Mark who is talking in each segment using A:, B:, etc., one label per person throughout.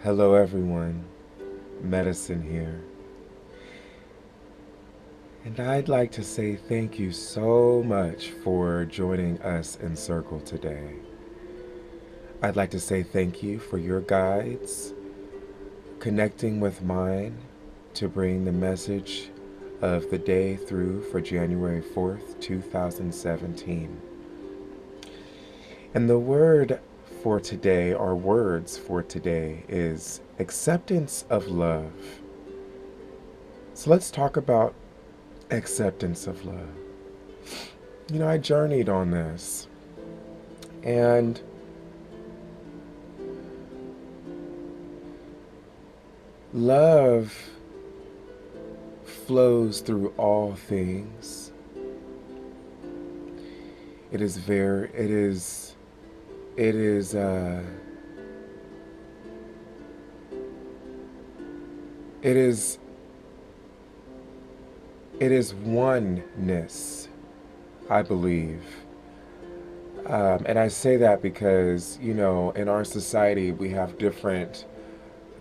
A: Hello everyone, Medicine here. And I'd like to say thank you so much for joining us in Circle today. I'd like to say thank you for your guides connecting with mine to bring the message of the day through for January 4th, 2017. And the word for today, our words for today, is acceptance of love. So let's talk about acceptance of love. I journeyed on this, and love flows through all things. It is very, it is, it is, it is, it is oneness, I believe. And I say that because, in our society, we have different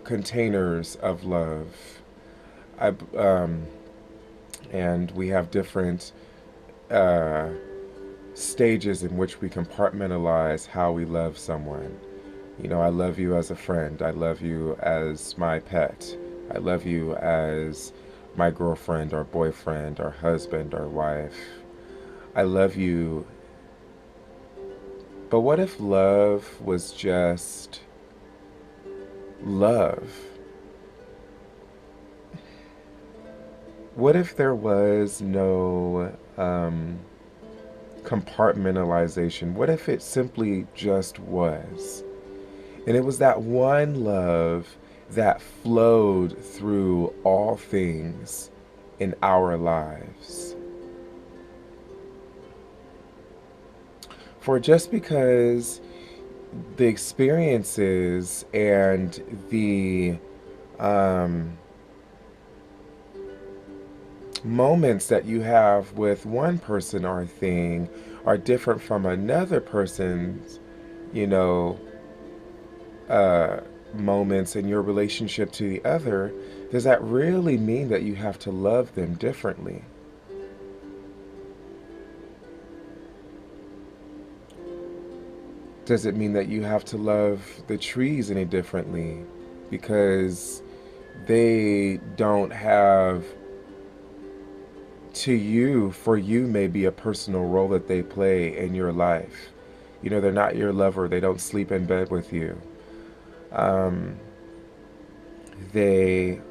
A: containers of love. I, and we have different stages in which we compartmentalize how we love someone. I love you as a friend. I love you as my pet. I love you as my girlfriend or boyfriend or husband or wife. I love you. But what if love was just love? What if there was no compartmentalization? What if it simply just was? And it was that one love that flowed through all things in our lives. For just because the experiences and the moments that you have with one person or thing are different from another person's, moments in your relationship to the other, does that really mean that you have to love them differently? Does it mean that you have to love the trees any differently because they don't have, to you, for you, maybe a personal role that they play in your life? They're not your lover. They don't sleep in bed with you. Um, they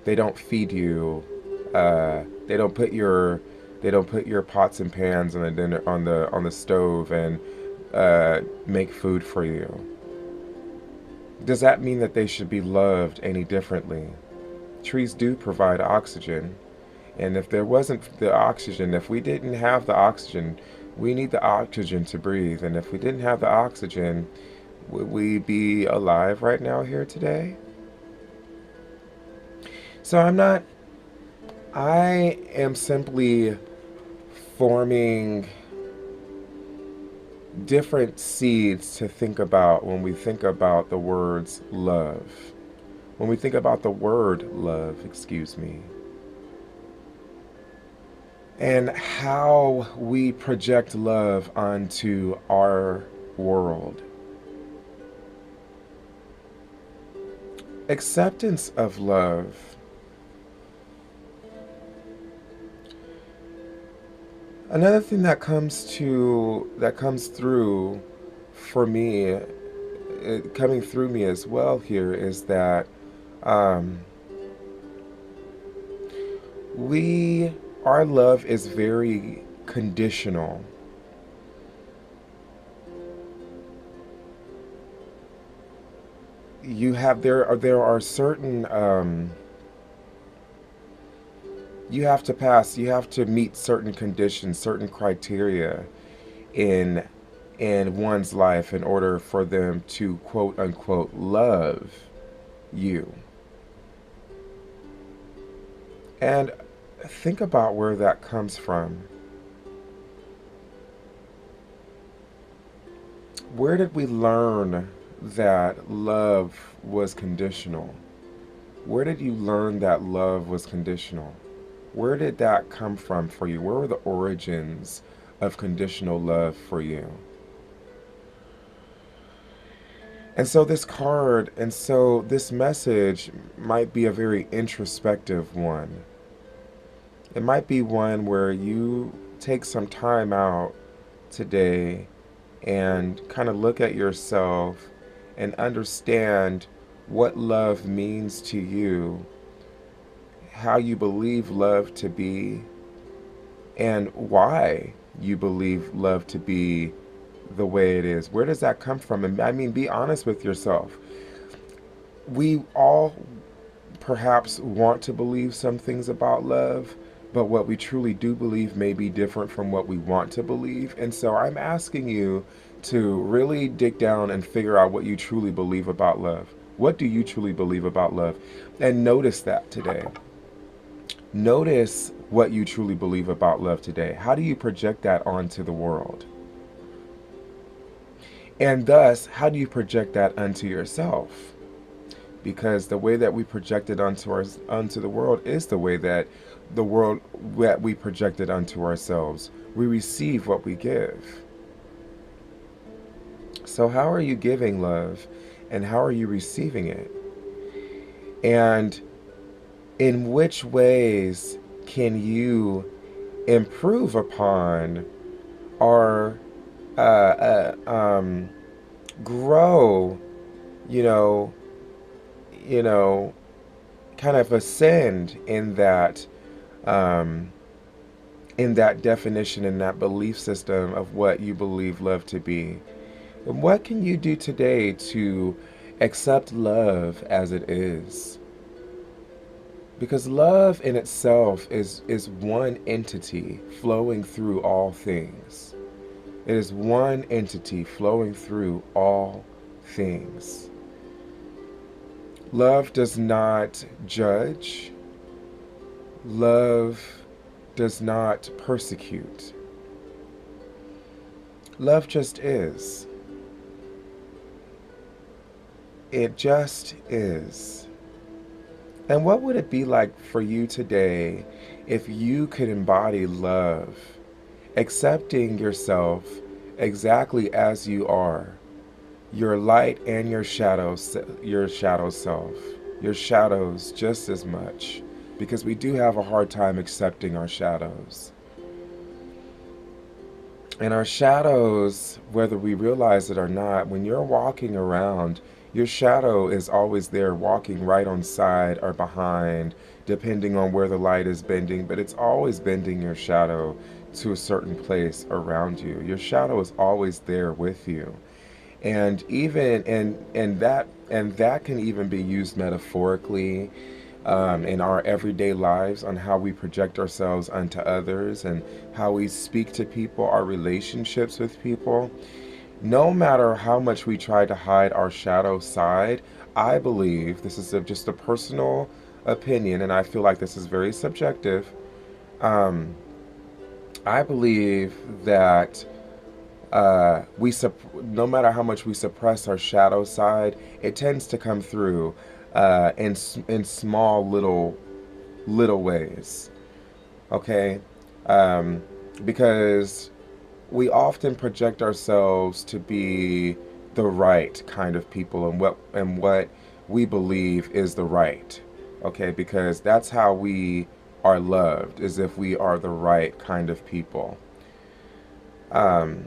A: they don't feed you. They don't put your pots and pans on the dinner on the stove and make food for you. Does that mean that they should be loved any differently? Trees do provide oxygen, and if there wasn't the oxygen, if we didn't have the oxygen, we need the oxygen to breathe, and if we didn't have the oxygen, would we be alive right now here today? So I am simply forming different seeds to think about when we think about the words love. When we think about the word love, excuse me, and how we project love onto our world. Acceptance of love. Another thing that comes through for me, coming through me as well here, is that um, our love is very conditional. There are certain you have to meet certain conditions, certain criteria in one's life in order for them to quote unquote love you. And think about where that comes from. Where did we learn that love was conditional? Where did you learn that love was conditional? Where did that come from for you? Where were the origins of conditional love for you? And so this message might be a very introspective one. It might be one where you take some time out today and kind of look at yourself and understand what love means to you, how you believe love to be, and why you believe love to be the way it is. Where does that come from? And I mean, be honest with yourself. We all perhaps want to believe some things about love, but what we truly do believe may be different from what we want to believe. And so I'm asking you to really dig down and figure out what you truly believe about love. What do you truly believe about love? And notice that today. Notice what you truly believe about love today. How do you project that onto the world? And thus, how do you project that unto yourself? Because the way that we project it onto the world is the way that the world that we project it unto ourselves. We receive what we give. So how are you giving love, and how are you receiving it? And in which ways can you improve upon or grow, you know, you know, kind of ascend um, in that definition, in that belief system of what you believe love to be? And what can you do today to accept love as it is? Because love in itself is one entity flowing through all things. It is one entity flowing through all things. Love does not judge. Love does not persecute. Love just is. It just is. And what would it be like for you today if you could embody love, accepting yourself exactly as you are, your light and your shadow self, your shadows just as much, because we do have a hard time accepting our shadows. And our shadows, whether we realize it or not, when you're walking around, your shadow is always there, walking right on side or behind, depending on where the light is bending, but it's always bending your shadow to a certain place around you. Your shadow is always there with you. And even and that can even be used metaphorically in our everyday lives, on how we project ourselves onto others and how we speak to people, our relationships with people. No matter how much we try to hide our shadow side, I believe, this is just a personal opinion, and I feel like this is very subjective. Um, I believe that no matter how much we suppress our shadow side, it tends to come through in small little ways. Okay, because we often project ourselves to be the right kind of people, and what we believe is the right. Okay, because that's how we are loved, is if we are the right kind of people. Um,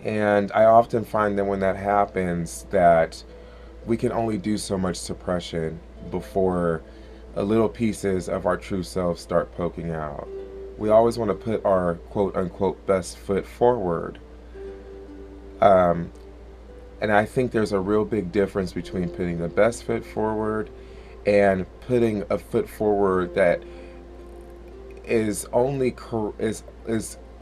A: and I often find that when that happens, that we can only do so much suppression before little pieces of our true self start poking out. We always want to put our quote unquote best foot forward. Um, and I think there's a real big difference between putting the best foot forward and putting a foot forward that is only is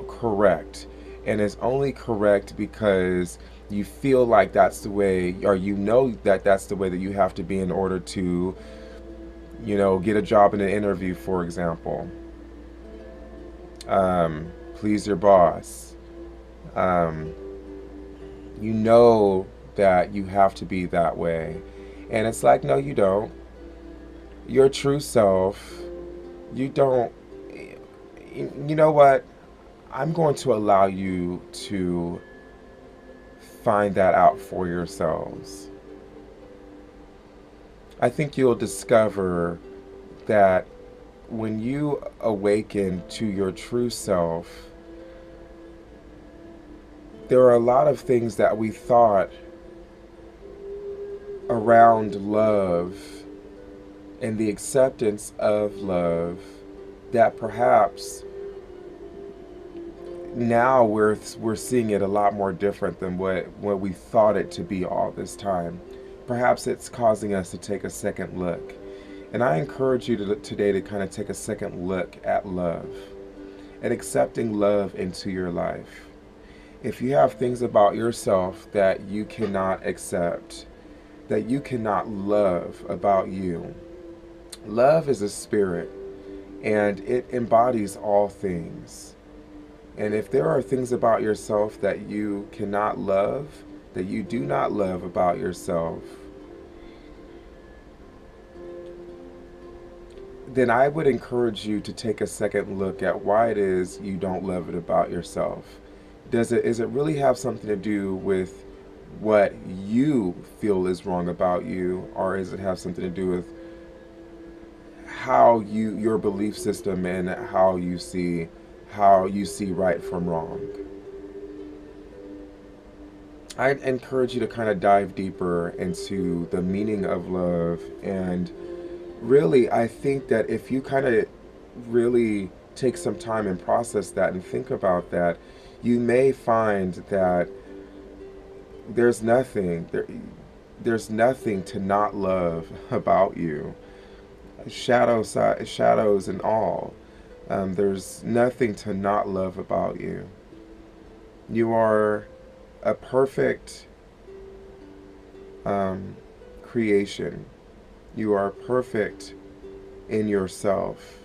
A: correct, and is only correct because you feel like that's the way, or you know that that's the way that you have to be in order to, get a job in an interview, for example. Please your boss. Um, You know that you have to be that way. And it's like, no, you don't. Your true self, you don't. You know what? I'm going to allow you to find that out for yourselves. I think you'll discover that when you awaken to your true self, there are a lot of things that we thought around love and the acceptance of love that perhaps now we're seeing it a lot more different than what we thought it to be all this time. Perhaps it's causing us to take a second look. And I encourage you today to kind of take a second look at love and accepting love into your life. If you have things about yourself that you cannot accept, that you cannot love about you, love is a spirit and it embodies all things. And if there are things about yourself that you cannot love, that you do not love about yourself, then I would encourage you to take a second look at why it is you don't love it about yourself. Is it really have something to do with what you feel is wrong about you, or does it have something to do with how your belief system and how you see right from wrong? I encourage you to kind of dive deeper into the meaning of love. And really, I think that if you kind of really take some time and process that and think about that, you may find that there's nothing to not love about you. Shadows and all. There's nothing to not love about you. You are a perfect creation. You are perfect in yourself.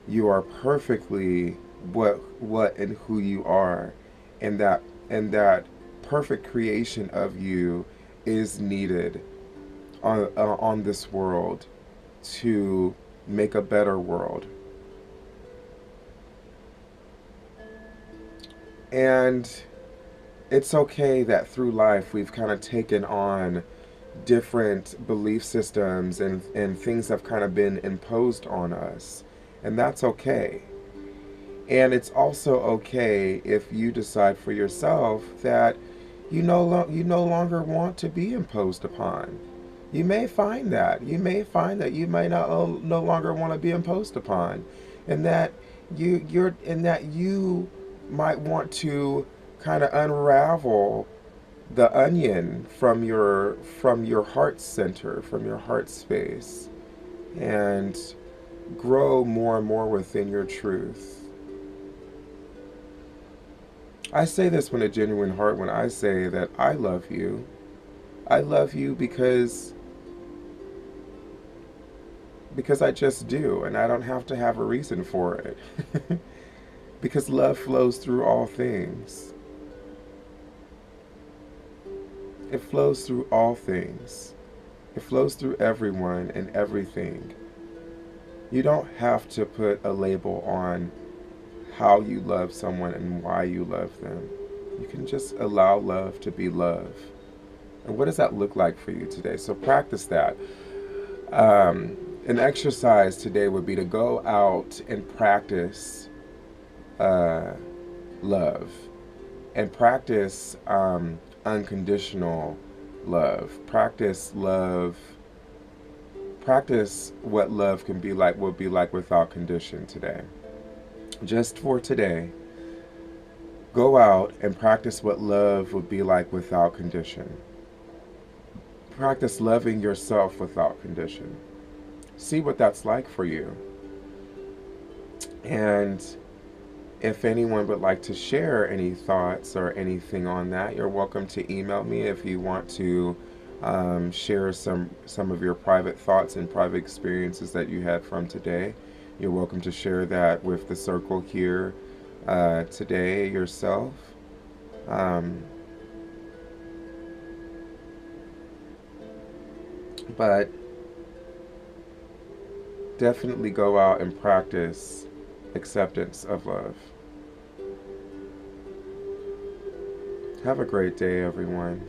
A: You are perfectly what and who you are, and that perfect creation of you is needed on this world to make a better world. And it's okay that through life we've kind of taken on different belief systems and things have kind of been imposed on us. And that's okay. And it's also okay if you decide for yourself that you no longer want to be imposed upon. You may find that. You may find that you may not no longer want to be imposed upon. And that you might want to kind of unravel the onion from your heart center, from your heart space, and grow more and more within your truth. I say this with a genuine heart when I say that I love you. I love you because I just do, and I don't have to have a reason for it. Because love flows through all things. It flows through all things. It flows through everyone and everything. You don't have to put a label on how you love someone and why you love them. You can just allow love to be love. And what does that look like for you today? So practice that. An exercise today would be to go out and practice love. And practice unconditional love. Practice love. Practice what love would be like without condition today. Just for today, go out and practice what love would be like without condition. Practice loving yourself without condition. See what that's like for you. And if anyone would like to share any thoughts or anything on that, you're welcome to email me if you want to share some of your private thoughts and private experiences that you had from today. You're welcome to share that with the circle here today yourself. But definitely go out and practice acceptance of love. Have a great day, everyone.